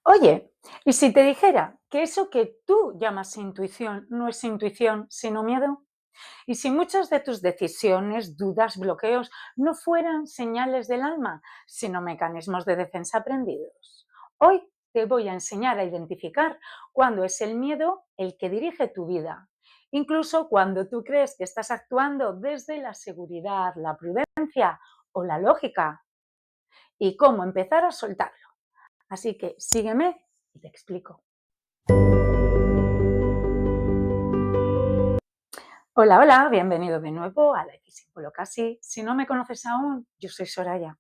Oye, ¿y si te dijera que eso que tú llamas intuición no es intuición, sino miedo? ¿Y si muchas de tus decisiones, dudas, bloqueos no fueran señales del alma, sino mecanismos de defensa aprendidos? Hoy te voy a enseñar a identificar cuándo es el miedo el que dirige tu vida, incluso cuando tú crees que estás actuando desde la seguridad, la prudencia o la lógica, y cómo empezar a soltarlo. Así que sígueme y te explico. Hola, hola, bienvenido de nuevo a Life is Simple o Casi. Si no me conoces aún, yo soy Soraya.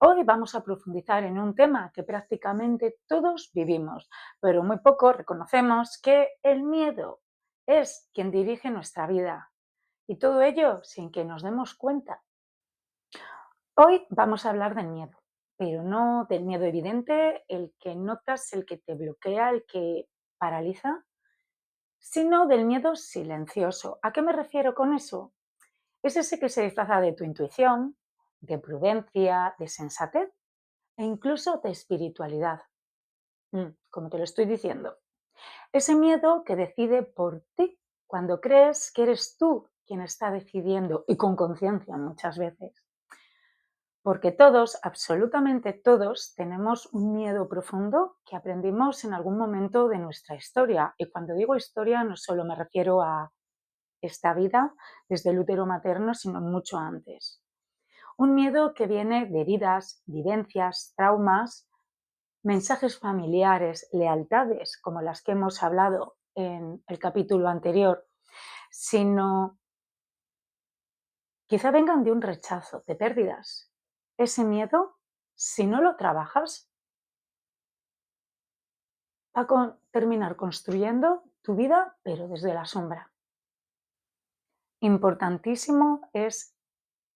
Hoy vamos a profundizar en un tema que prácticamente todos vivimos, pero muy poco reconocemos que el miedo es quien dirige nuestra vida. Y todo ello sin que nos demos cuenta. Hoy vamos a hablar del miedo, pero no del miedo evidente, el que notas, el que te bloquea, el que paraliza, sino del miedo silencioso. ¿A qué me refiero con eso? Es ese que se disfraza de tu intuición, de prudencia, de sensatez e incluso de espiritualidad. Como te lo estoy diciendo. Ese miedo que decide por ti cuando crees que eres tú quien está decidiendo y con conciencia muchas veces. Porque todos, absolutamente todos, tenemos un miedo profundo que aprendimos en algún momento de nuestra historia. Y cuando digo historia no solo me refiero a esta vida desde el útero materno, sino mucho antes. Un miedo que viene de heridas, vivencias, traumas, mensajes familiares, lealtades, como las que hemos hablado en el capítulo anterior, sino quizá vengan de un rechazo, de pérdidas. Ese miedo, si no lo trabajas, va a terminar construyendo tu vida, pero desde la sombra. Importantísimo es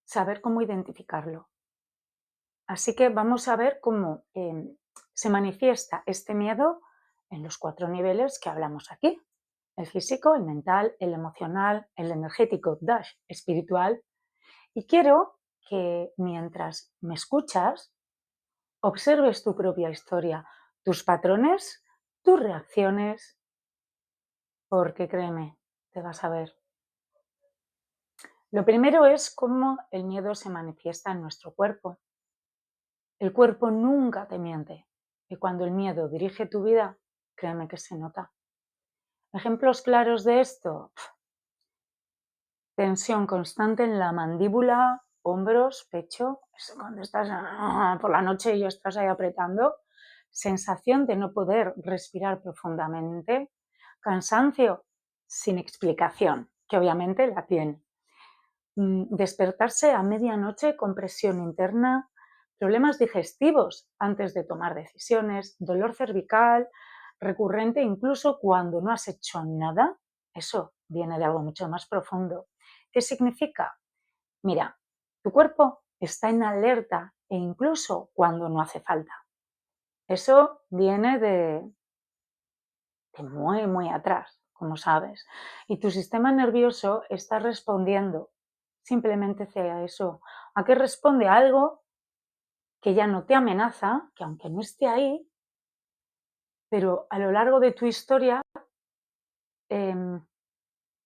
saber cómo identificarlo. Así que vamos a ver cómo se manifiesta este miedo en los 4 niveles que hablamos aquí. El físico, el mental, el emocional, el energético, espiritual. Y quiero que mientras me escuchas, observes tu propia historia, tus patrones, tus reacciones, porque créeme, te vas a ver. Lo primero es cómo el miedo se manifiesta en nuestro cuerpo. El cuerpo nunca te miente y cuando el miedo dirige tu vida, créeme que se nota. Ejemplos claros de esto: tensión constante en la mandíbula, hombros, pecho, eso cuando estás por la noche y estás ahí apretando, sensación de no poder respirar profundamente, cansancio sin explicación, que obviamente la tiene. Despertarse a medianoche con presión interna, problemas digestivos antes de tomar decisiones, dolor cervical recurrente incluso cuando no has hecho nada, eso viene de algo mucho más profundo. ¿Qué significa? Mira, tu cuerpo está en alerta e incluso cuando no hace falta. Eso viene de muy, muy atrás, como sabes. Y tu sistema nervioso está respondiendo simplemente a eso. ¿A qué responde? A algo que ya no te amenaza, que aunque no esté ahí, pero a lo largo de tu historia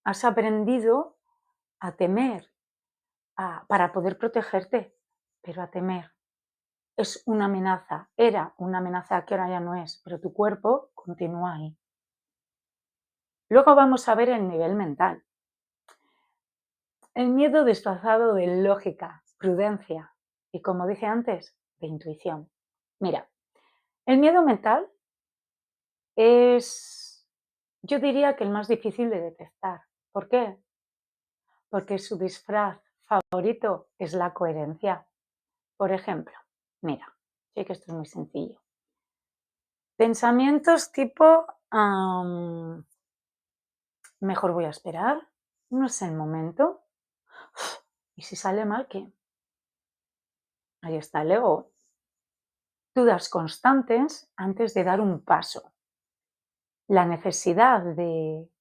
has aprendido a temer para poder protegerte, pero a temer. Es una amenaza, era una amenaza que ahora ya no es, pero tu cuerpo continúa ahí. Luego vamos a ver el nivel mental. El miedo disfrazado de lógica, prudencia y, como dije antes, de intuición. Mira, el miedo mental es, yo diría que el más difícil de detectar. ¿Por qué? Porque su disfraz favorito es la coherencia. Por ejemplo, mira, sé que esto es muy sencillo. Pensamientos tipo, mejor voy a esperar, no es el momento. ¿Y si sale mal qué? Ahí está el ego. Dudas constantes antes de dar un paso. La necesidad de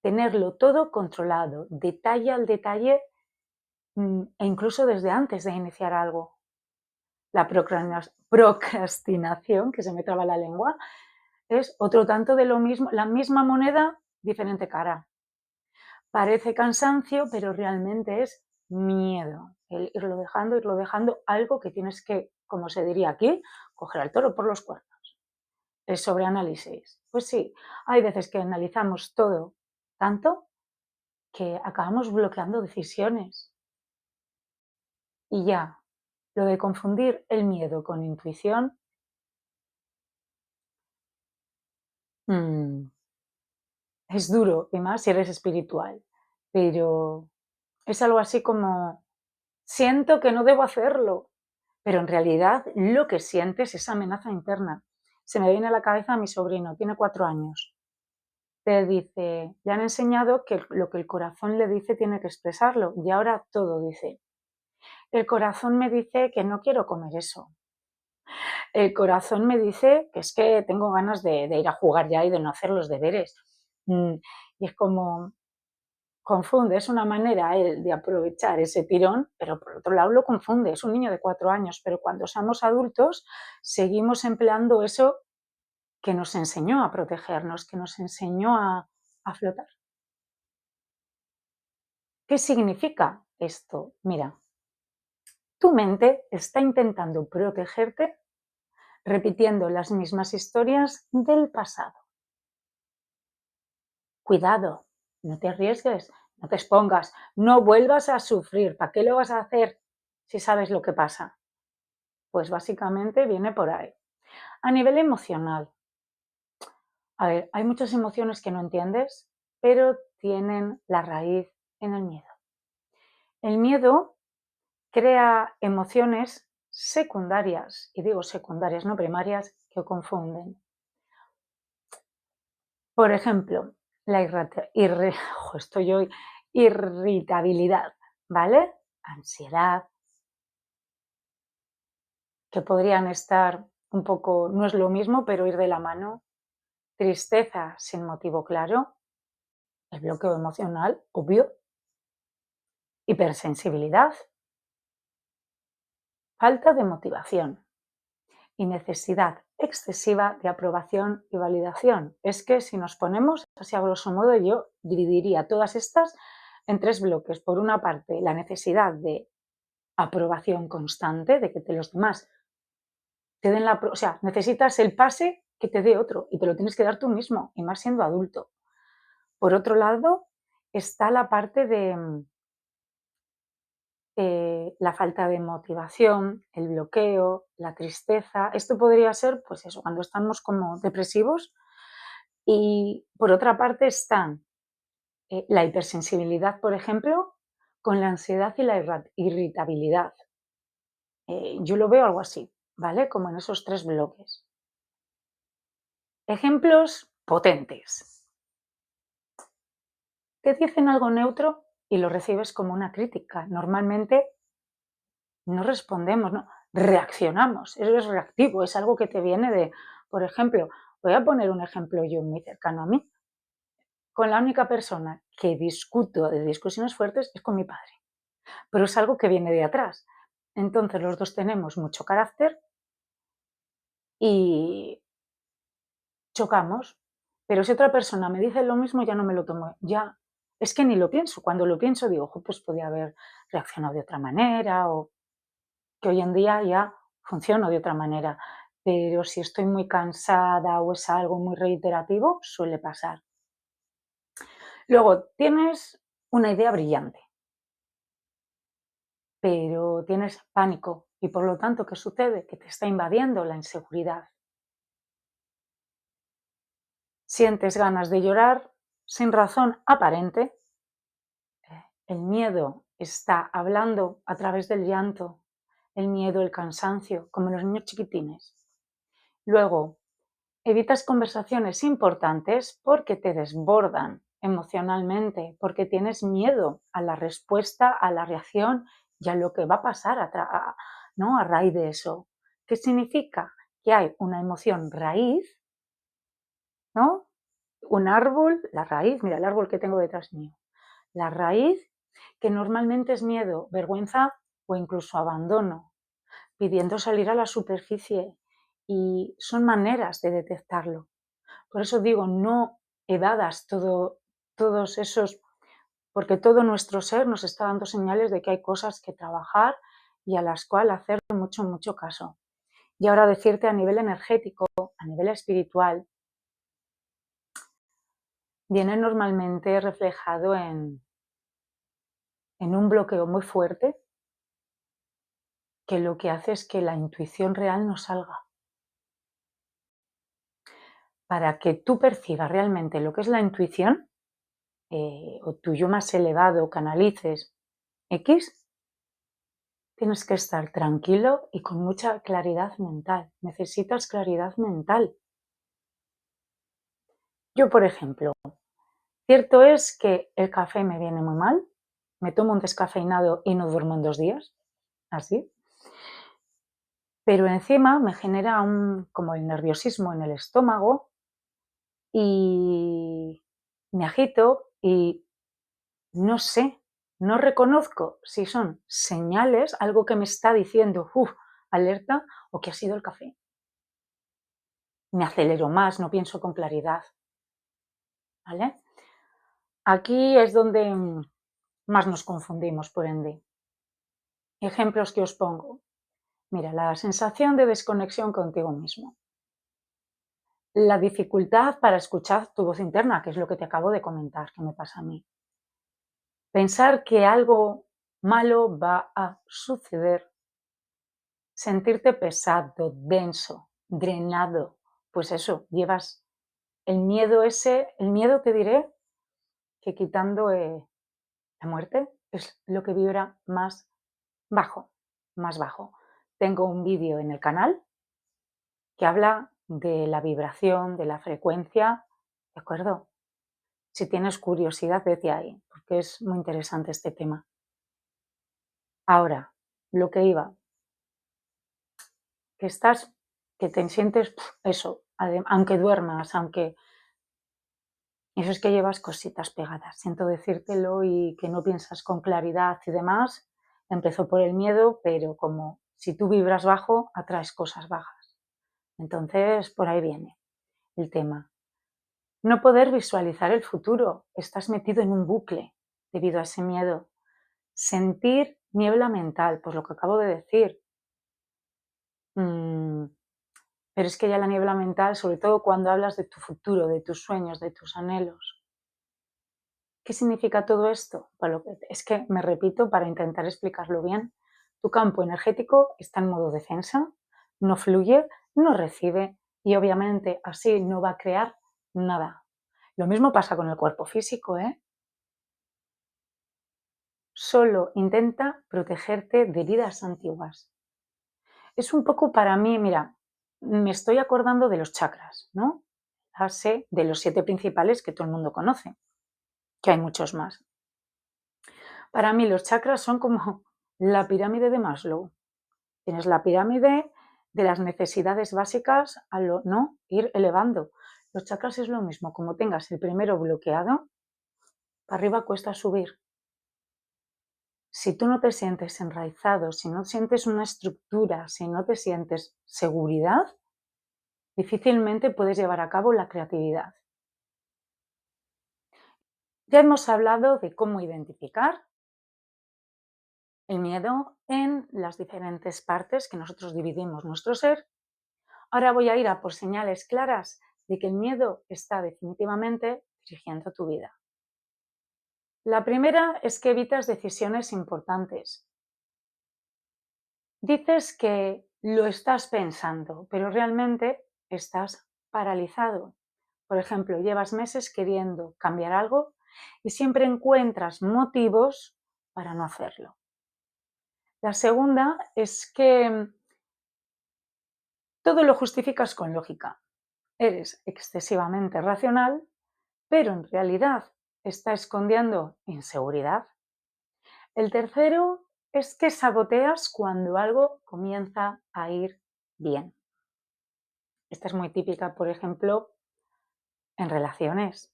tenerlo todo controlado, detalle al detalle, e incluso desde antes de iniciar algo. La procrastinación, que se me traba la lengua, es otro tanto de lo mismo, la misma moneda, diferente cara. Parece cansancio, pero realmente es miedo. El irlo dejando, algo que tienes que, como se diría aquí, coger al toro por los cuernos. El sobreanálisis. Pues sí, hay veces que analizamos todo tanto que acabamos bloqueando decisiones. Y ya, lo de confundir el miedo con intuición, mm, es duro, y más si eres espiritual, pero es algo así como, siento que no debo hacerlo, pero en realidad lo que sientes es amenaza interna. Se me viene a la cabeza mi sobrino, tiene 4 años. Te dice, le han enseñado que lo que el corazón le dice tiene que expresarlo y ahora todo dice. El corazón me dice que no quiero comer eso. El corazón me dice que es que tengo ganas de ir a jugar ya y de no hacer los deberes. Mm, y es como, confunde, es una manera él de aprovechar ese tirón, pero por otro lado lo confunde, es un niño de 4 años, pero cuando somos adultos seguimos empleando eso que nos enseñó a protegernos, que nos enseñó a flotar. ¿Qué significa esto? Mira, tu mente está intentando protegerte repitiendo las mismas historias del pasado. Cuidado, no te arriesgues, no te expongas, no vuelvas a sufrir. ¿Para qué lo vas a hacer si sabes lo que pasa? Pues básicamente viene por ahí. A nivel emocional, a ver, hay muchas emociones que no entiendes, pero tienen la raíz en el miedo. El miedo crea emociones secundarias, y digo secundarias, no primarias, que confunden. Por ejemplo, la estoy hoy, irritabilidad, ¿vale? Ansiedad, que podrían estar un poco, no es lo mismo, pero ir de la mano. Tristeza sin motivo claro, el bloqueo emocional, obvio. Hipersensibilidad, falta de motivación y necesidad excesiva de aprobación y validación. Es que si nos ponemos, así a grosso modo, yo dividiría todas estas en tres bloques. Por una parte, la necesidad de aprobación constante, de que los demás te den la... O sea, necesitas el pase que te dé otro y te lo tienes que dar tú mismo, y más siendo adulto. Por otro lado, está la parte de la falta de motivación, el bloqueo, la tristeza. Esto podría ser, pues eso, cuando estamos como depresivos. Y por otra parte están la hipersensibilidad, por ejemplo, con la ansiedad y la irritabilidad. Yo lo veo algo así, ¿vale? Como en esos tres bloques. Ejemplos potentes. Te dicen algo neutro y lo recibes como una crítica. Normalmente no respondemos, no, reaccionamos, eso es reactivo, es algo que te viene de, por ejemplo, voy a poner un ejemplo yo muy cercano a mí, con la única persona que discuto de discusiones fuertes es con mi padre, pero es algo que viene de atrás. Entonces los dos tenemos mucho carácter y chocamos, pero si otra persona me dice lo mismo ya no me lo tomo, ya es que ni lo pienso, cuando lo pienso digo, ojo, pues podía haber reaccionado de otra manera o que hoy en día ya funciono de otra manera, pero si estoy muy cansada o es algo muy reiterativo, suele pasar. Luego, tienes una idea brillante, pero tienes pánico y por lo tanto, ¿qué sucede? Que te está invadiendo la inseguridad. Sientes ganas de llorar sin razón aparente. El miedo está hablando a través del llanto, el miedo, el cansancio, como los niños chiquitines. Luego, evitas conversaciones importantes porque te desbordan emocionalmente, porque tienes miedo a la respuesta, a la reacción y a lo que va a pasar ¿no? A raíz de eso. ¿Qué significa? Que hay una emoción raíz, ¿no? Un árbol, la raíz, mira el árbol que tengo detrás mío. La raíz, que normalmente es miedo, vergüenza o incluso abandono. pidiendo salir a la superficie y son maneras de detectarlo. Por eso digo, no evadas todos esos, porque todo nuestro ser nos está dando señales de que hay cosas que trabajar y a las cuales hacer mucho, mucho caso. Y ahora decirte a nivel energético, a nivel espiritual, viene normalmente reflejado en un bloqueo muy fuerte que lo que hace es que la intuición real no salga. Para que tú percibas realmente lo que es la intuición, o tu yo más elevado canalices X, tienes que estar tranquilo y con mucha claridad mental. Necesitas claridad mental. Yo, por ejemplo, cierto es que el café me viene muy mal, me tomo un descafeinado y no duermo en 2 días, así, pero encima me genera como el nerviosismo en el estómago y me agito y no sé, no reconozco si son señales, algo que me está diciendo, alerta, o que ha sido el café. Me acelero más, no pienso con claridad, ¿vale? Aquí es donde más nos confundimos, por ende. Ejemplos que os pongo. Mira, la sensación de desconexión contigo mismo. La dificultad para escuchar tu voz interna, que es lo que te acabo de comentar, que me pasa a mí. Pensar que algo malo va a suceder. Sentirte pesado, denso, drenado. Pues eso, llevas el miedo ese, el miedo te diré que quitando la muerte es lo que vibra más bajo, más bajo. Tengo un vídeo en el canal que habla de la vibración, de la frecuencia, ¿de acuerdo? Si tienes curiosidad, vete ahí, porque es muy interesante este tema. Ahora, lo que iba, que estás, que te sientes eso, aunque duermas, aunque eso es que llevas cositas pegadas. Siento decírtelo y que no piensas con claridad y demás. Empezó por el miedo, pero como si tú vibras bajo, atraes cosas bajas. Entonces, por ahí viene el tema. No poder visualizar el futuro. Estás metido en un bucle debido a ese miedo. Sentir niebla mental, pues lo que acabo de decir. Pero es que ya la niebla mental, sobre todo cuando hablas de tu futuro, de tus sueños, de tus anhelos. ¿Qué significa todo esto? Bueno, es que me repito para intentar explicarlo bien. Tu campo energético está en modo defensa, no fluye, no recibe y obviamente así no va a crear nada. Lo mismo pasa con el cuerpo físico, ¿eh? Solo intenta protegerte de heridas antiguas. Es un poco para mí, mira, me estoy acordando de los chakras, ¿no? Ya sé de los 7 principales que todo el mundo conoce, que hay muchos más. Para mí los chakras son como la pirámide de Maslow. Tienes la pirámide de las necesidades básicas a lo no ir elevando. Los chakras es lo mismo, como tengas el primero bloqueado, para arriba cuesta subir. Si tú no te sientes enraizado, si no sientes una estructura, si no te sientes seguridad, difícilmente puedes llevar a cabo la creatividad. Ya hemos hablado de cómo identificar el miedo en las diferentes partes que nosotros dividimos nuestro ser. Ahora voy a ir a por señales claras de que el miedo está definitivamente dirigiendo tu vida. La primera es que evitas decisiones importantes. Dices que lo estás pensando, pero realmente estás paralizado. Por ejemplo, llevas meses queriendo cambiar algo y siempre encuentras motivos para no hacerlo. La segunda es que todo lo justificas con lógica. Eres excesivamente racional, pero en realidad está escondiendo inseguridad. El tercero es que saboteas cuando algo comienza a ir bien. Esta es muy típica, por ejemplo, en relaciones.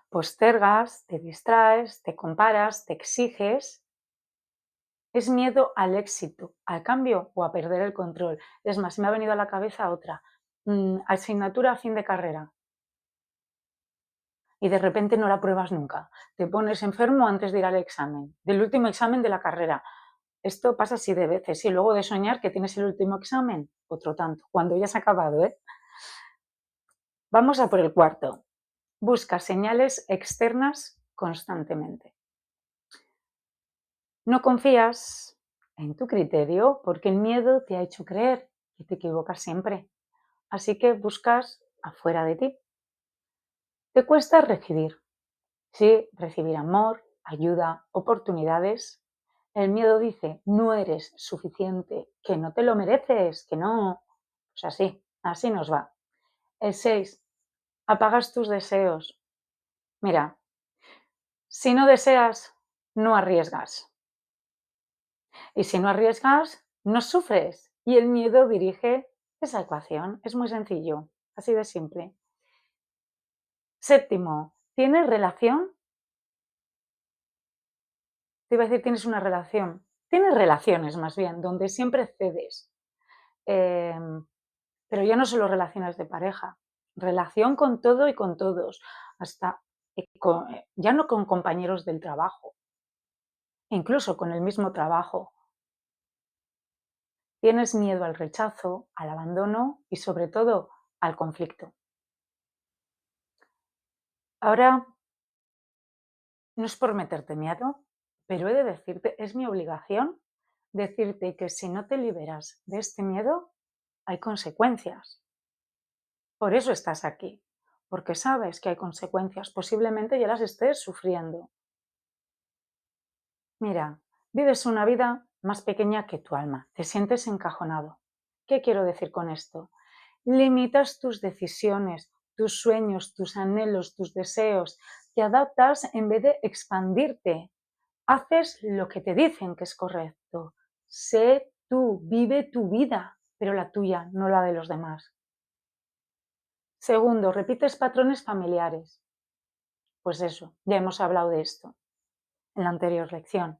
Postergas, te distraes, te comparas, te exiges Es miedo al éxito, al cambio o a perder el control. Es más, me ha venido a la cabeza otra. Asignatura a fin de carrera y de repente no la pruebas nunca. Te pones enfermo antes de ir al examen, del último examen de la carrera. Esto pasa así de veces y luego de soñar que tienes el último examen, otro tanto, cuando ya has acabado, ¿eh? Vamos a por el cuarto. Busca señales externas constantemente. No confías en tu criterio porque el miedo te ha hecho creer que te equivocas siempre. Así que buscas afuera de ti. Te cuesta recibir. Sí, recibir amor, ayuda, oportunidades. El miedo dice, no eres suficiente, que no te lo mereces, que no. Pues así nos va. El 6. Apagas tus deseos. Mira, si no deseas, no arriesgas. Y si no arriesgas, no sufres. Y el miedo dirige esa ecuación. Es muy sencillo, así de simple. Séptimo, ¿tienes relación? Te iba a decir, tienes una relación. Tienes relaciones más bien, donde siempre cedes. Pero ya no solo relaciones de pareja, relación con todo y con todos, hasta ya no con compañeros del trabajo, incluso con el mismo trabajo. Tienes miedo al rechazo, al abandono y sobre todo al conflicto. Ahora, no es por meterte miedo, pero he de decirte, es mi obligación decirte que si no te liberas de este miedo, hay consecuencias. Por eso estás aquí, porque sabes que hay consecuencias, posiblemente ya las estés sufriendo. Mira, vives una vida más pequeña que tu alma, te sientes encajonado. ¿Qué quiero decir con esto? Limitas tus decisiones, tus sueños, tus anhelos, tus deseos, te adaptas en vez de expandirte. Haces lo que te dicen que es correcto. Sé tú, vive tu vida, pero la tuya, no la de los demás. Segundo, repites patrones familiares. Pues eso, ya hemos hablado de esto en la anterior lección.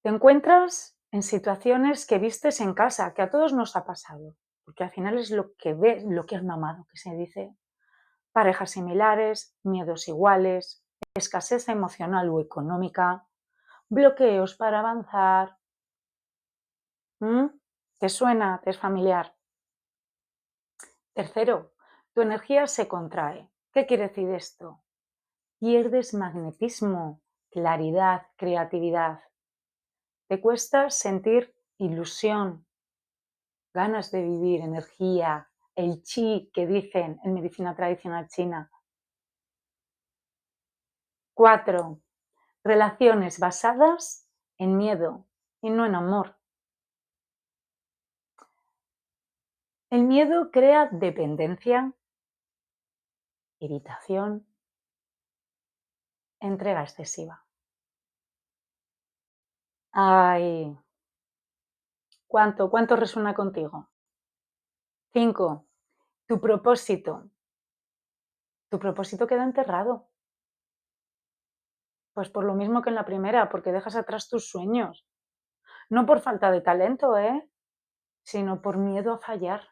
Te encuentras en situaciones que vistes en casa, que a todos nos ha pasado, porque al final es lo que ves, lo que has mamado, que se dice. Parejas similares, miedos iguales, escasez emocional o económica, bloqueos para avanzar. ¿Mm? ¿Te suena? ¿Te es familiar? Tercero, tu energía se contrae. ¿Qué quiere decir esto? Pierdes magnetismo, claridad, creatividad. Te cuesta sentir ilusión, ganas de vivir, energía, el chi que dicen en medicina tradicional china. 4. Relaciones basadas en miedo y no en amor. El miedo crea dependencia, irritación, entrega excesiva. Ay, ¿cuánto resuena contigo? 5. Tu propósito. Tu propósito queda enterrado. Pues por lo mismo que en la primera, porque dejas atrás tus sueños. No por falta de talento, sino por miedo a fallar.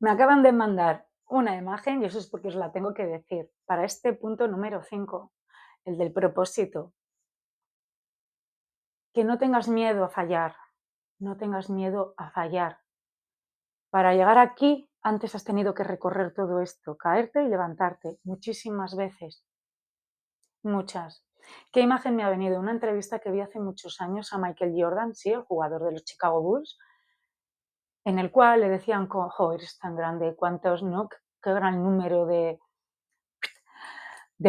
Me acaban de mandar una imagen, y eso es porque os la tengo que decir, para este punto número 5, el del propósito. Que no tengas miedo a fallar, no tengas miedo a fallar. Para llegar aquí, antes has tenido que recorrer todo esto, caerte y levantarte muchísimas veces, muchas. ¿Qué imagen me ha venido? Una entrevista que vi hace muchos años a Michael Jordan, sí, el jugador de los Chicago Bulls, en el cual le decían, jo, eres tan grande, cuántos, ¿no? Qué gran número de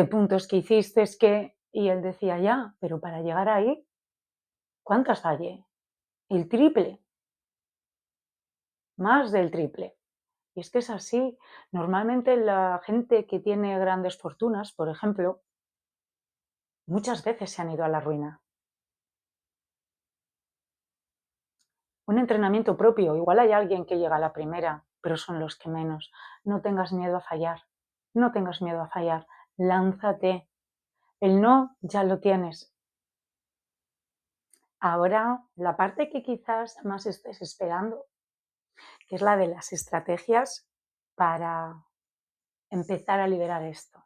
puntos que hiciste, y él decía, ya, pero para llegar ahí, ¿cuántas fallé? El triple, más del triple. Y es que es así. Normalmente la gente que tiene grandes fortunas, por ejemplo, muchas veces se han ido a la ruina. Un entrenamiento propio, igual hay alguien que llega a la primera, pero son los que menos. No tengas miedo a fallar, no tengas miedo a fallar, lánzate. El no ya lo tienes. Ahora, la parte que quizás más estés esperando, que es la de las estrategias para empezar a liberar esto.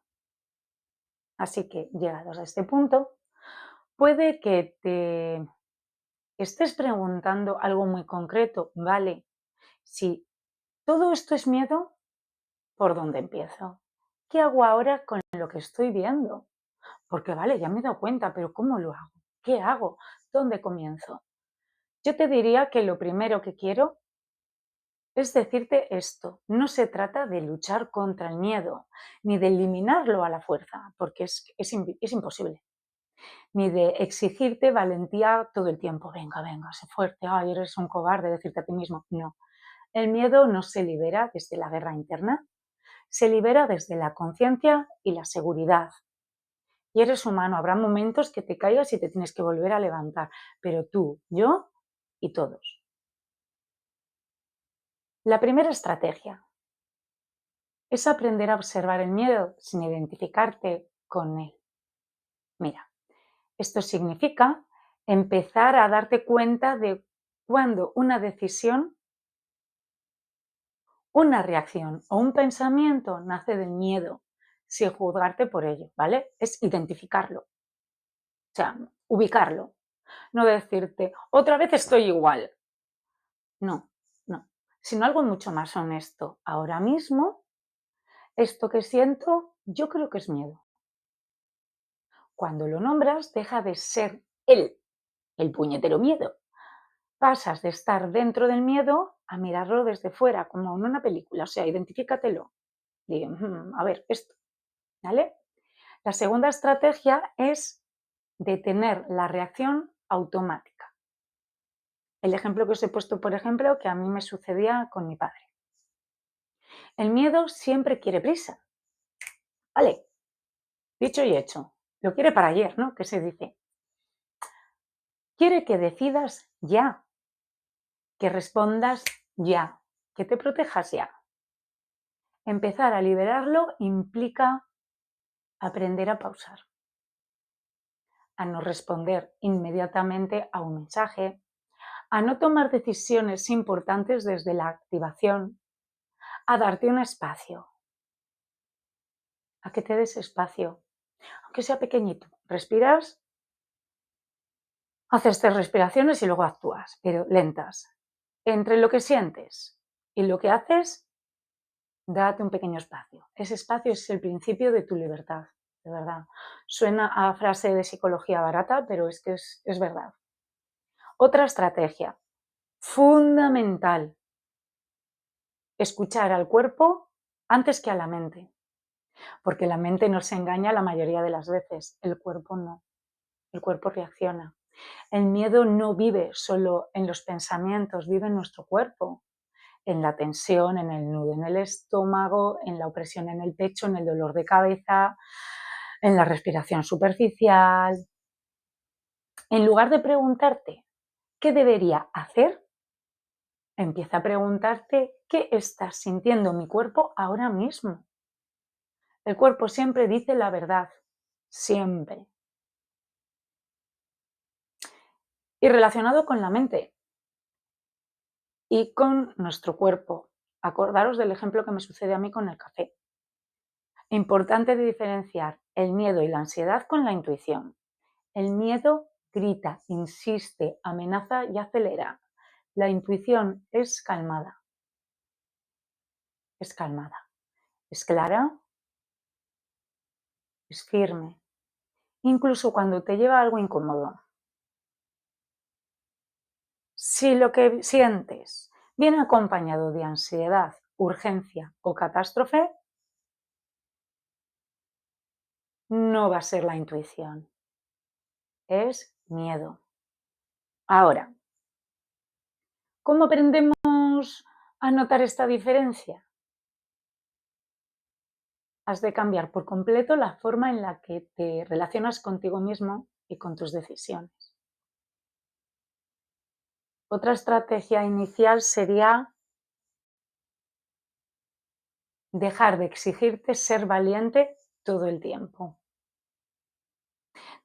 Así que, llegados a este punto, puede que te estés preguntando algo muy concreto, ¿vale? Si todo esto es miedo, ¿por dónde empiezo? ¿Qué hago ahora con lo que estoy viendo? Porque, vale, ya me he dado cuenta, pero ¿cómo lo hago? ¿Qué hago? ¿Dónde comienzo? Yo te diría que lo primero que quiero es decirte esto. No se trata de luchar contra el miedo, ni de eliminarlo a la fuerza, porque es imposible. Ni de exigirte valentía todo el tiempo. Venga, venga, sé fuerte, ay, eres un cobarde, decirte a ti mismo. No. El miedo no se libera desde la guerra interna, se libera desde la conciencia y la seguridad. Y eres humano, habrá momentos que te caigas y te tienes que volver a levantar, pero tú, yo y todos. La primera estrategia es aprender a observar el miedo sin identificarte con él. Mira, esto significa empezar a darte cuenta de cuando una decisión, una reacción o un pensamiento nace del miedo, sin juzgarte por ello, ¿vale? Es identificarlo, o sea, ubicarlo, no decirte, otra vez estoy igual. No, no, sino algo mucho más honesto. Ahora mismo, esto que siento, yo creo que es miedo. Cuando lo nombras, deja de ser él, el puñetero miedo. Pasas de estar dentro del miedo a mirarlo desde fuera, como en una película. O sea, identifícatelo. Di, a ver, esto, ¿vale? La segunda estrategia es detener la reacción automática. El ejemplo que os he puesto, por ejemplo, que a mí me sucedía con mi padre. El miedo siempre quiere prisa. Vale, dicho y hecho. Lo quiere para ayer, ¿no? ¿Qué se dice? Quiere que decidas ya, que respondas ya, que te protejas ya. Empezar a liberarlo implica aprender a pausar, a no responder inmediatamente a un mensaje, a no tomar decisiones importantes desde la activación, a darte un espacio, a que te des espacio, aunque sea pequeñito. Respiras, haces 3 respiraciones y luego actúas, pero lentas. Entre lo que sientes y lo que haces, date un pequeño espacio. Ese espacio es el principio de tu libertad, de verdad. Suena a frase de psicología barata, pero es que es verdad. Otra estrategia fundamental, escuchar al cuerpo antes que a la mente, porque la mente nos engaña la mayoría de las veces, el cuerpo no, el cuerpo reacciona. El miedo no vive solo en los pensamientos, vive en nuestro cuerpo, en la tensión, en el nudo en el estómago, en la opresión en el pecho, en el dolor de cabeza, en la respiración superficial. En lugar de preguntarte qué debería hacer, empieza a preguntarte qué está sintiendo mi cuerpo ahora mismo. El cuerpo siempre dice la verdad, siempre. Y relacionado con la mente y con nuestro cuerpo. Acordaros del ejemplo que me sucede a mí con el café. Importante de diferenciar el miedo y la ansiedad con la intuición. El miedo grita, insiste, amenaza y acelera. La intuición es calmada, es calmada, es clara, es firme, incluso cuando te lleva algo incómodo. Si lo que sientes viene acompañado de ansiedad, urgencia o catástrofe, no va a ser la intuición, es miedo. Ahora, ¿cómo aprendemos a notar esta diferencia? Has de cambiar por completo la forma en la que te relacionas contigo mismo y con tus decisiones. Otra estrategia inicial sería dejar de exigirte ser valiente todo el tiempo.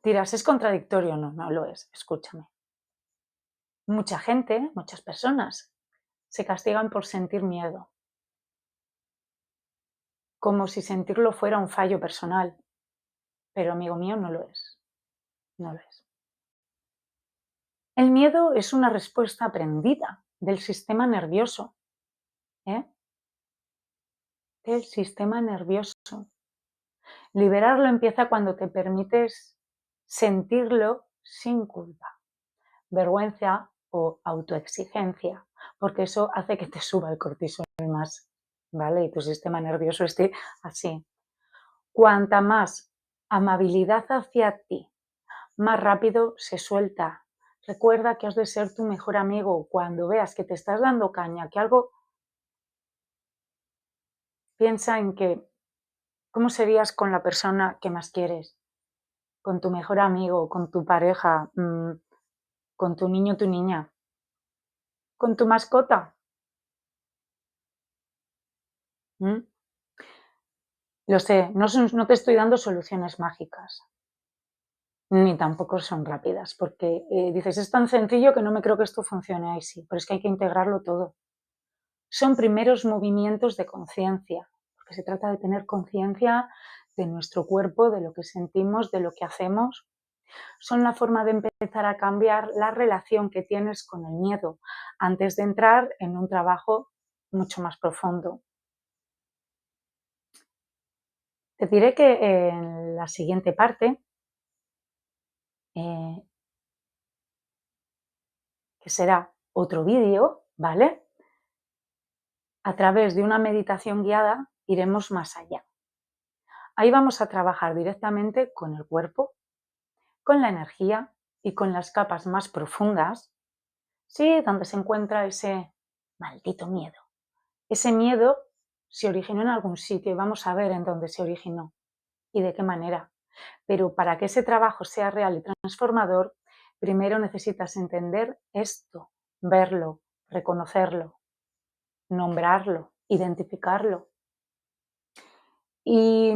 Dirás, ¿es contradictorio? No, no lo es, escúchame. Mucha gente, muchas personas, se castigan por sentir miedo, como si sentirlo fuera un fallo personal, pero amigo mío, no lo es, no lo es. El miedo es una respuesta aprendida del sistema nervioso, ¿eh? Del sistema nervioso. Liberarlo empieza cuando te permites sentirlo sin culpa, vergüenza o autoexigencia, porque eso hace que te suba el cortisol más, ¿vale? Y tu sistema nervioso esté así. Cuanta más amabilidad hacia ti, más rápido se suelta. Recuerda que has de ser tu mejor amigo. Cuando veas que te estás dando caña, que algo, piensa en que, ¿cómo serías con la persona que más quieres? Con tu mejor amigo, con tu pareja, con tu niño o tu niña, con tu mascota. ¿Mm? Lo sé, no te estoy dando soluciones mágicas, ni tampoco son rápidas, porque dices, es tan sencillo que no me creo que esto funcione. Ahí sí, pero es que hay que integrarlo todo. Son primeros movimientos de conciencia, porque se trata de tener conciencia de nuestro cuerpo, de lo que sentimos, de lo que hacemos. Son la forma de empezar a cambiar la relación que tienes con el miedo antes de entrar en un trabajo mucho más profundo. Te diré que en la siguiente parte, eh, que será otro vídeo, ¿vale? A través de una meditación guiada iremos más allá. Ahí vamos a trabajar directamente con el cuerpo, con la energía y con las capas más profundas, sí, donde se encuentra ese maldito miedo. Ese miedo se originó en algún sitio y vamos a ver en dónde se originó y de qué manera. Pero para que ese trabajo sea real y transformador, primero necesitas entender esto, verlo, reconocerlo, nombrarlo, identificarlo. Y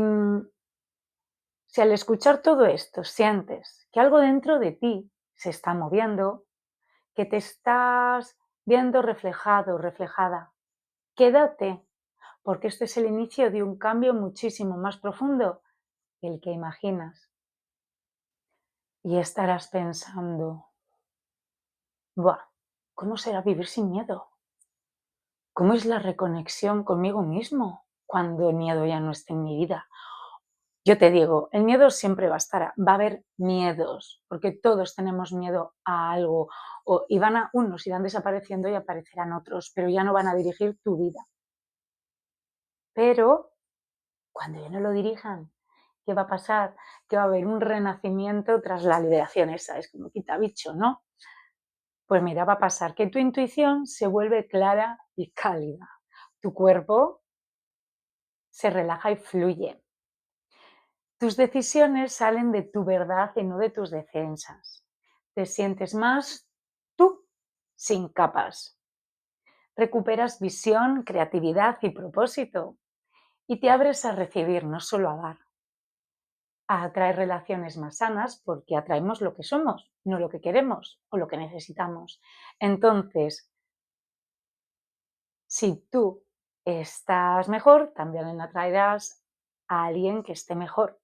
si al escuchar todo esto sientes que algo dentro de ti se está moviendo, que te estás viendo reflejado, reflejada, quédate, porque este es el inicio de un cambio muchísimo más profundo que el que imaginas. Y estarás pensando, buah, ¿cómo será vivir sin miedo? ¿Cómo es la reconexión conmigo mismo cuando el miedo ya no esté en mi vida? Yo te digo, el miedo siempre va a estar, va a haber miedos, porque todos tenemos miedo a algo, y unos irán desapareciendo y aparecerán otros, pero ya no van a dirigir tu vida. Pero cuando ya no lo dirijan, ¿qué va a pasar? Que va a haber un renacimiento tras la liberación esa, es como quitabicho, ¿no? Pues mira, va a pasar que tu intuición se vuelve clara y cálida. Tu cuerpo se relaja y fluye. Tus decisiones salen de tu verdad y no de tus defensas. Te sientes más tú, sin capas. Recuperas visión, creatividad y propósito. Y te abres a recibir, no solo a dar. A atraer relaciones más sanas porque atraemos lo que somos, no lo que queremos o lo que necesitamos. Entonces, si tú estás mejor, también atraerás a alguien que esté mejor.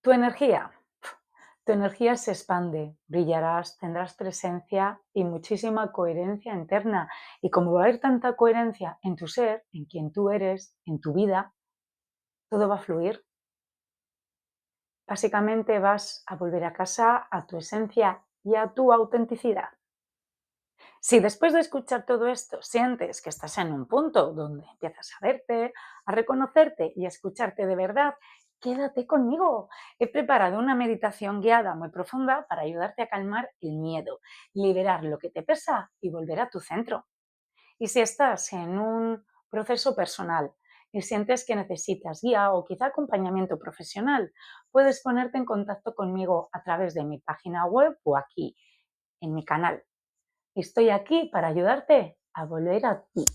Tu energía. Tu energía se expande, brillarás, tendrás presencia y muchísima coherencia interna. Y como va a haber tanta coherencia en tu ser, en quien tú eres, en tu vida, todo va a fluir. Básicamente vas a volver a casa, a tu esencia y a tu autenticidad. Si después de escuchar todo esto sientes que estás en un punto donde empiezas a verte, a reconocerte y a escucharte de verdad, quédate conmigo. He preparado una meditación guiada muy profunda para ayudarte a calmar el miedo, liberar lo que te pesa y volver a tu centro. Y si estás en un proceso personal y sientes que necesitas guía o quizá acompañamiento profesional, puedes ponerte en contacto conmigo a través de mi página web o aquí en mi canal. Estoy aquí para ayudarte a volver a ti.